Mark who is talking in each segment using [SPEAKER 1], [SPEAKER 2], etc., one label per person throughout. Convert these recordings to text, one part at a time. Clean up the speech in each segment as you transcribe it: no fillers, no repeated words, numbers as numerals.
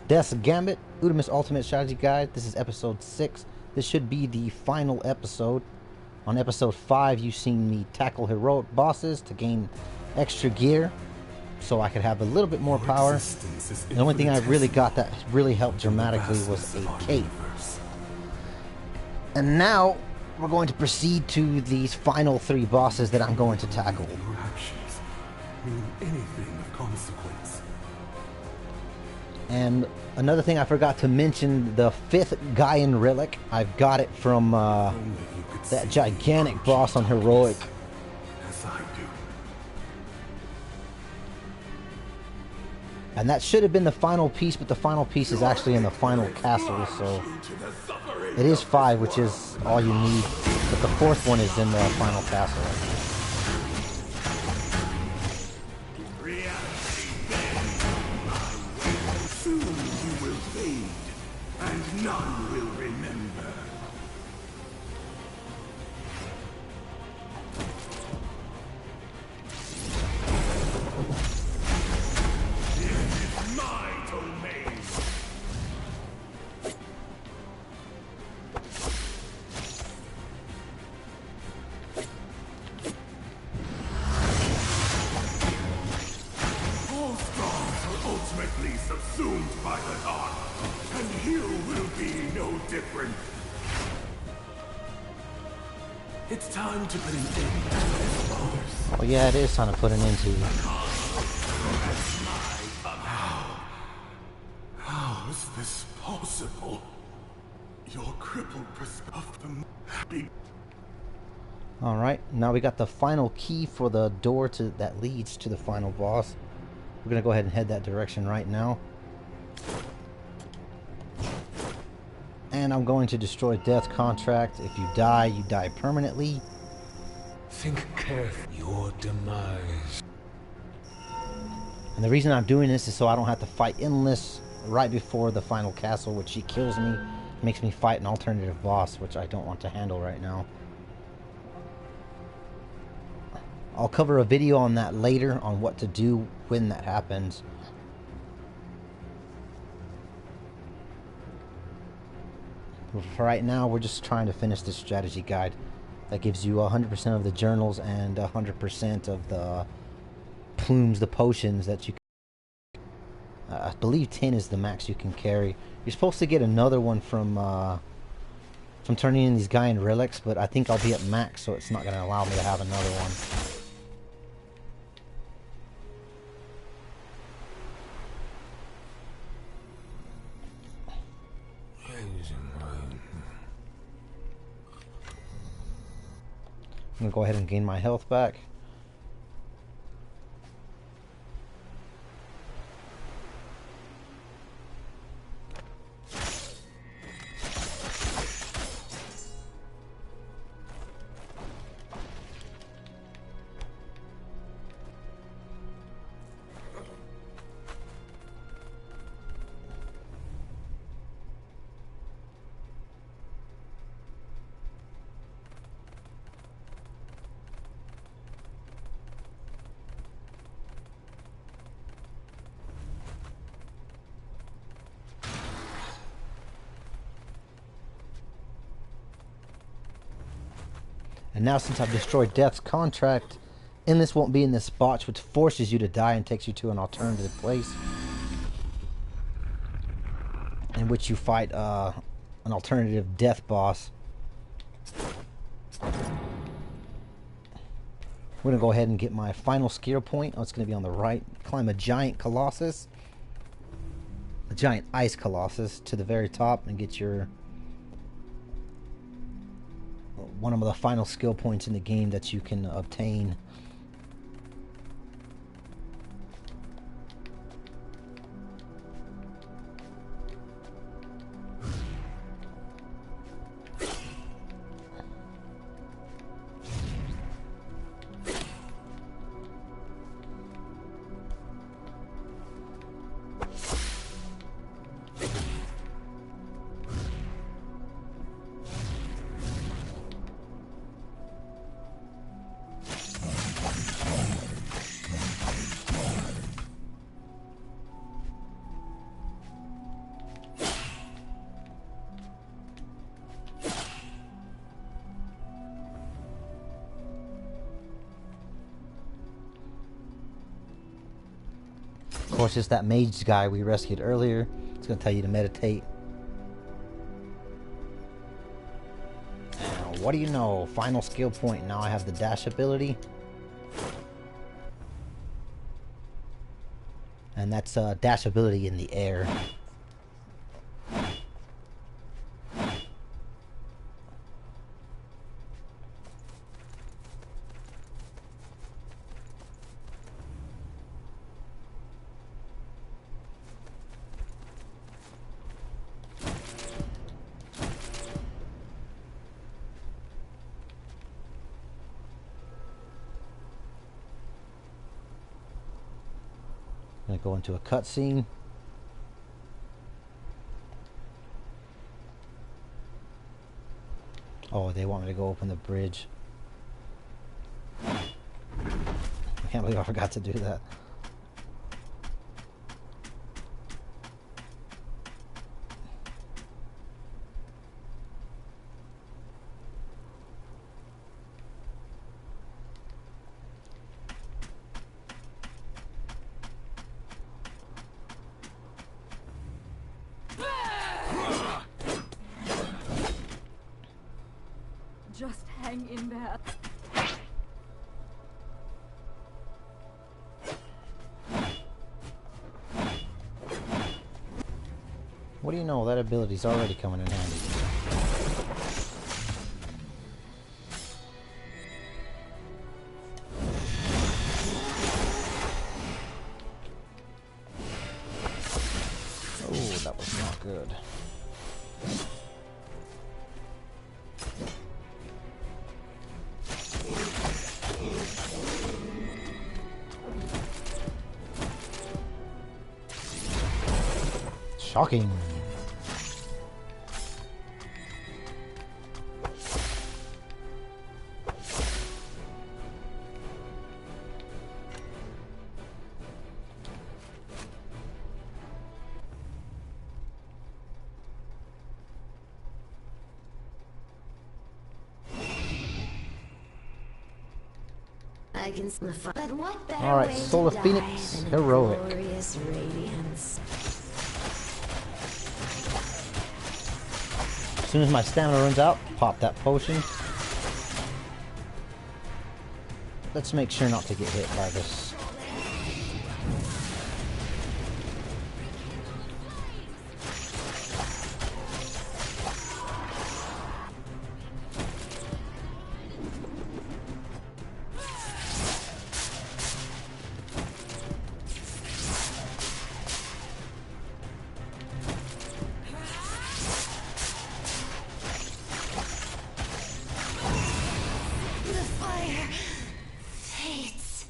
[SPEAKER 1] Death's Gambit, Uudemus Ultimate Strategy Guide. This is episode 6. This should be the final episode. On episode 5, you've seen me tackle heroic bosses to gain extra gear, so I could have a little bit more power. The only thing I really got that really helped dramatically was a cape. And now, we're going to proceed to these final 3 bosses that I'm going to tackle.
[SPEAKER 2] Your actions mean anything of consequence.
[SPEAKER 1] And another thing I forgot to mention, the 5th Gaian relic, I've got it from that gigantic boss on heroic.
[SPEAKER 2] As I do.
[SPEAKER 1] And that should have been the final piece, but the final piece is actually in the final castle, so it is 5, which is all you need, but the 4th one is in the final castle.
[SPEAKER 2] Soon you will fade, and none will remember. It is my domain. All stars are ultimately subsumed by the dark, and you will be no different. It's time to put an end to this farce.
[SPEAKER 1] Oh yeah, it is time to put an end to.
[SPEAKER 2] How is this possible? Your crippled perspective be
[SPEAKER 1] Alright, now we got the final key for the door that leads to the final boss. We're going to go ahead and head that direction right now. And I'm going to destroy Death's contract. If you die permanently.
[SPEAKER 3] Think carefully. Your demise.
[SPEAKER 1] And the reason I'm doing this is so I don't have to fight Endless right before the final castle, which she kills me. It makes me fight an alternative boss, which I don't want to handle right now. I'll cover a video on that later, on what to do when that happens. But for right now, we're just trying to finish this strategy guide. That gives you 100% of the journals and 100% of the plumes, the potions that you can. I believe 10 is the max you can carry. You're supposed to get another one from turning in these Gaian relics, but I think I'll be at max, so it's not going to allow me to have another one. I'm going to go ahead and gain my health back. And now, since I've destroyed Death's contract, Endless won't be in this spot, which forces you to die and takes you to an alternative place, in which you fight an alternative death boss. We're going to go ahead and get my final skill point. Oh, it's going to be on the right. Climb a giant colossus, a giant ice colossus, to the very top and get your one of the final skill points in the game that you can obtain. it's just that mage guy we rescued earlier. It's going to tell you to meditate. And what do you know? Final skill point. Now I have the dash ability. And that's dash ability in the air. Gonna go into a cutscene. Oh, they want me to go open the bridge. I can't believe I forgot to do that.
[SPEAKER 4] Just hang in there.
[SPEAKER 1] What do you know? That ability's already coming in handy. Oh, that was not good. Shocking.
[SPEAKER 5] I can smell the fun. But what better
[SPEAKER 1] All right,
[SPEAKER 5] way
[SPEAKER 1] Soul
[SPEAKER 5] to
[SPEAKER 1] of
[SPEAKER 5] die
[SPEAKER 1] Phoenix,
[SPEAKER 5] than in
[SPEAKER 1] heroic.
[SPEAKER 5] glorious radiance.
[SPEAKER 1] As soon as my stamina runs out, pop that potion. Let's make sure not to get hit by this.
[SPEAKER 5] The fire fades.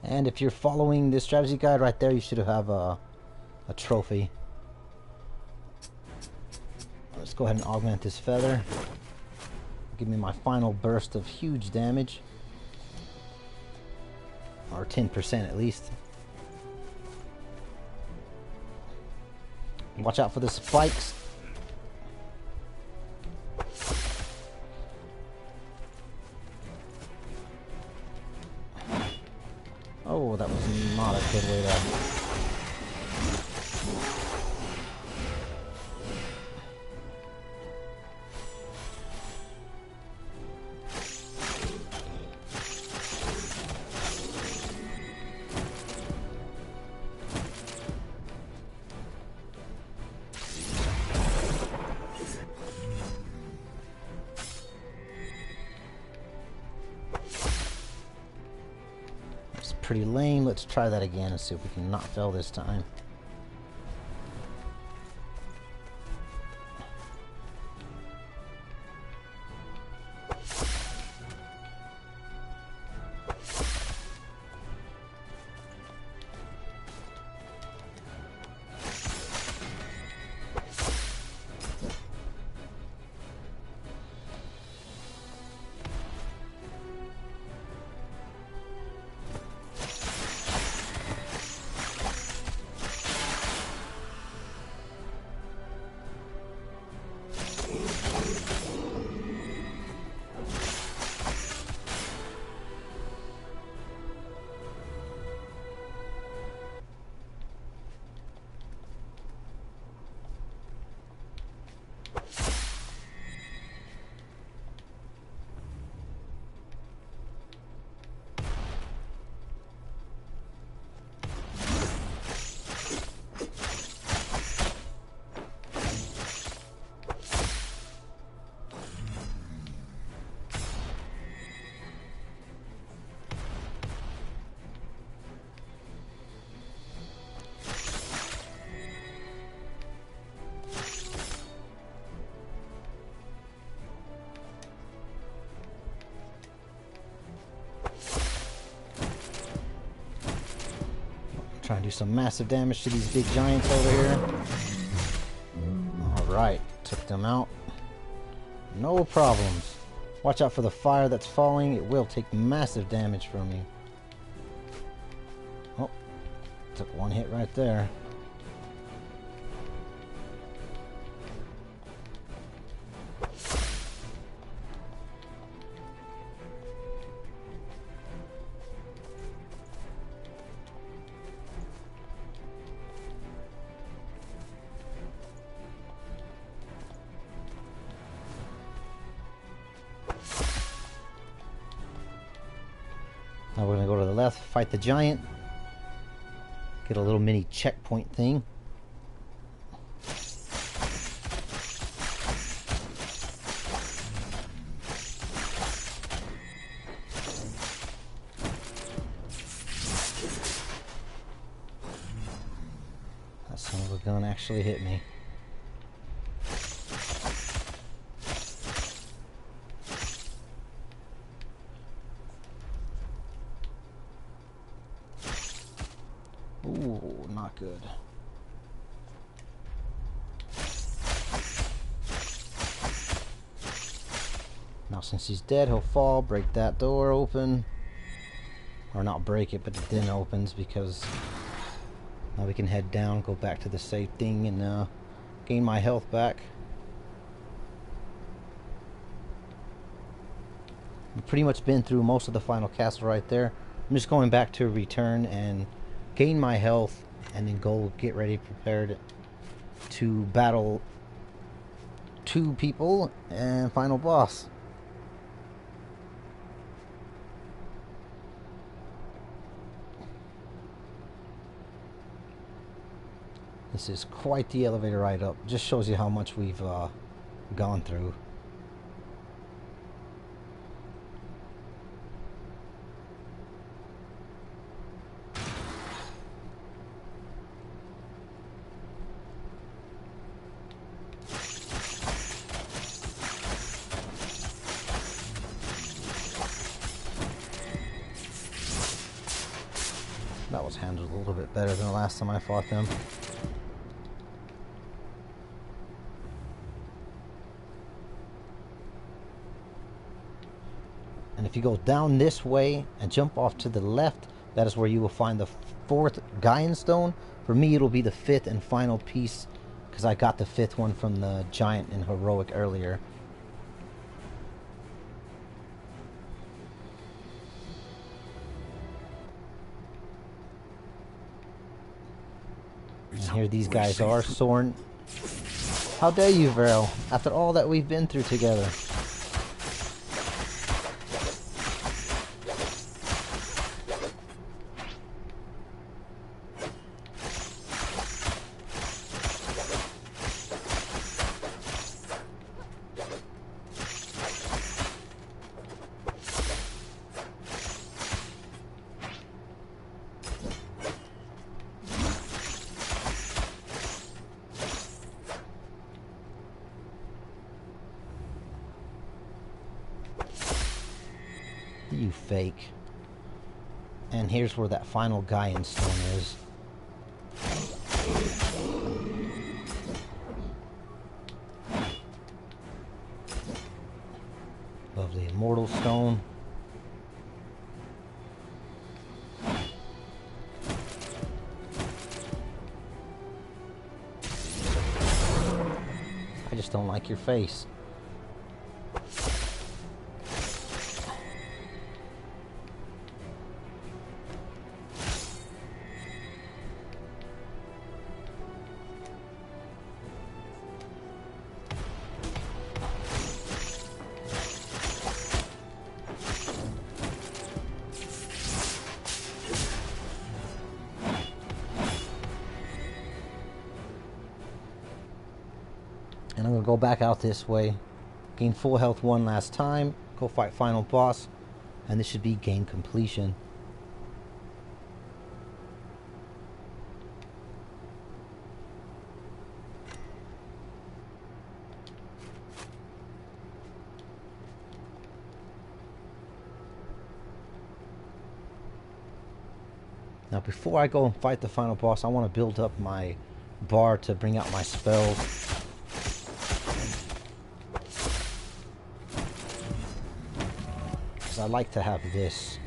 [SPEAKER 1] And if you're following this strategy guide right there, you should have a trophy. Let's go ahead and augment this feather. Give me my final burst of huge damage. Or 10% at least. Watch out for the spikes. Oh, that was not a good way to... Pretty lame. Let's try that again and see if we can not fail this time. Try and do some massive damage to these big giants over here. Alright, took them out. No problems. Watch out for the fire that's falling. It will take massive damage from you. Oh, took one hit right there. Now we're going to go to the left, fight the giant. Get a little mini checkpoint thing. That son of a gun actually hit me. Ooh, not good. Now since he's dead, he'll fall, break that door open. Or not break it, but it then opens because now we can head down, go back to the safe thing, and gain my health back. I've pretty much been through most of the final castle right there. I'm just going back to return and gain my health and then go get ready prepared to battle 2 people and final boss. This is quite the elevator ride up. Just shows you how much we've gone through. That was handled a little bit better than the last time I fought them. And if you go down this way and jump off to the left, that is where you will find the 4th Gaian stone. For me, it'll be the 5th and final piece, because I got the 5th one from the giant in heroic earlier. And here these guys are, Soren. How dare you, Varel, after all that we've been through together. You fake. And here's where that final Gaian stone is. Lovely immortal stone. I just don't like your face. And I'm going to go back out this way, gain full health one last time, go fight final boss, and this should be game completion. Now before I go and fight the final boss, I want to build up my bar to bring out my spells. Because I like to have this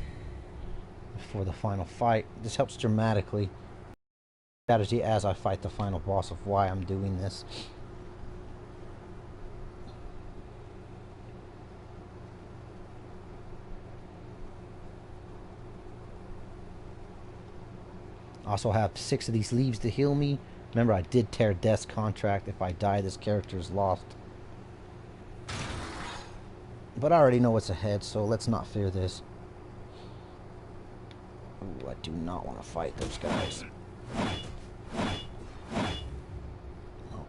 [SPEAKER 1] before the final fight. This helps dramatically strategy as I fight the final boss of why I'm doing this. I also have 6 of these leaves to heal me. Remember, I did tear Death's contract. If I die, this character is lost. But I already know what's ahead, so let's not fear this. Ooh, I do not want to fight those guys.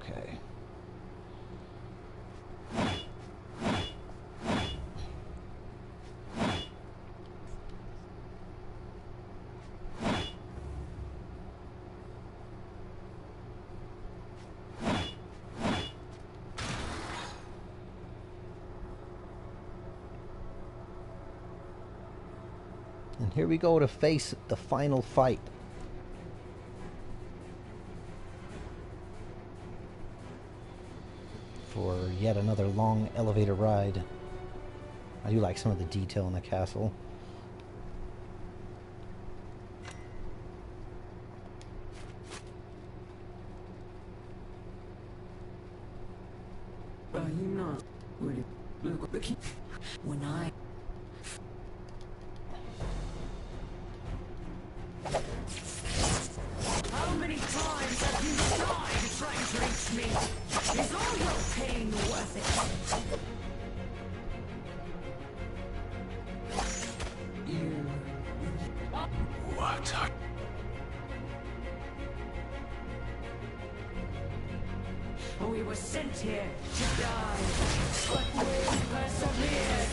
[SPEAKER 1] Okay. And here we go to face the final fight. For yet another long elevator ride. I do like some of the detail in the castle.
[SPEAKER 6] Are you not?
[SPEAKER 5] When I...
[SPEAKER 6] How many times have you died trying to reach me? Is all your pain worth it? You...
[SPEAKER 3] What are...
[SPEAKER 6] We were sent here to die, but we persevered.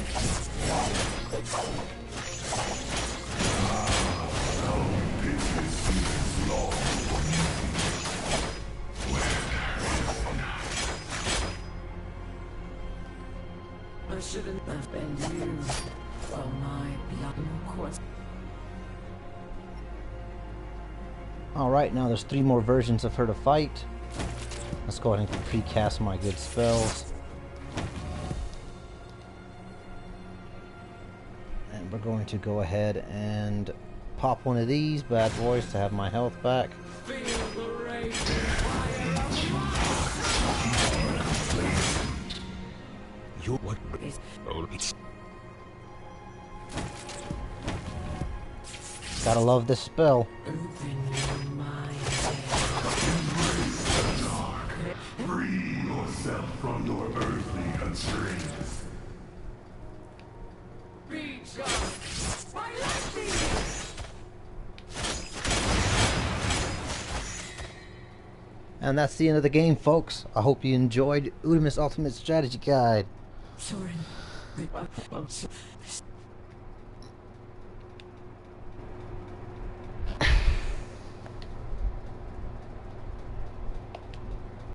[SPEAKER 6] I shouldn't have been used for my blood course.
[SPEAKER 1] Alright, now there's 3 more versions of her to fight. Let's go ahead and pre-cast my good spells. And we're going to go ahead and pop one of these bad boys to have my health back.
[SPEAKER 6] Feel the raging fire of
[SPEAKER 3] You what is... Oh, it's...
[SPEAKER 1] Gotta love this spell.
[SPEAKER 6] open your mind.
[SPEAKER 2] Free yourself from your earthly constraints.
[SPEAKER 6] Be just by lightning.
[SPEAKER 1] And that's the end of the game, folks. I hope you enjoyed Uudemus Ultimate Strategy Guide.
[SPEAKER 6] Soren.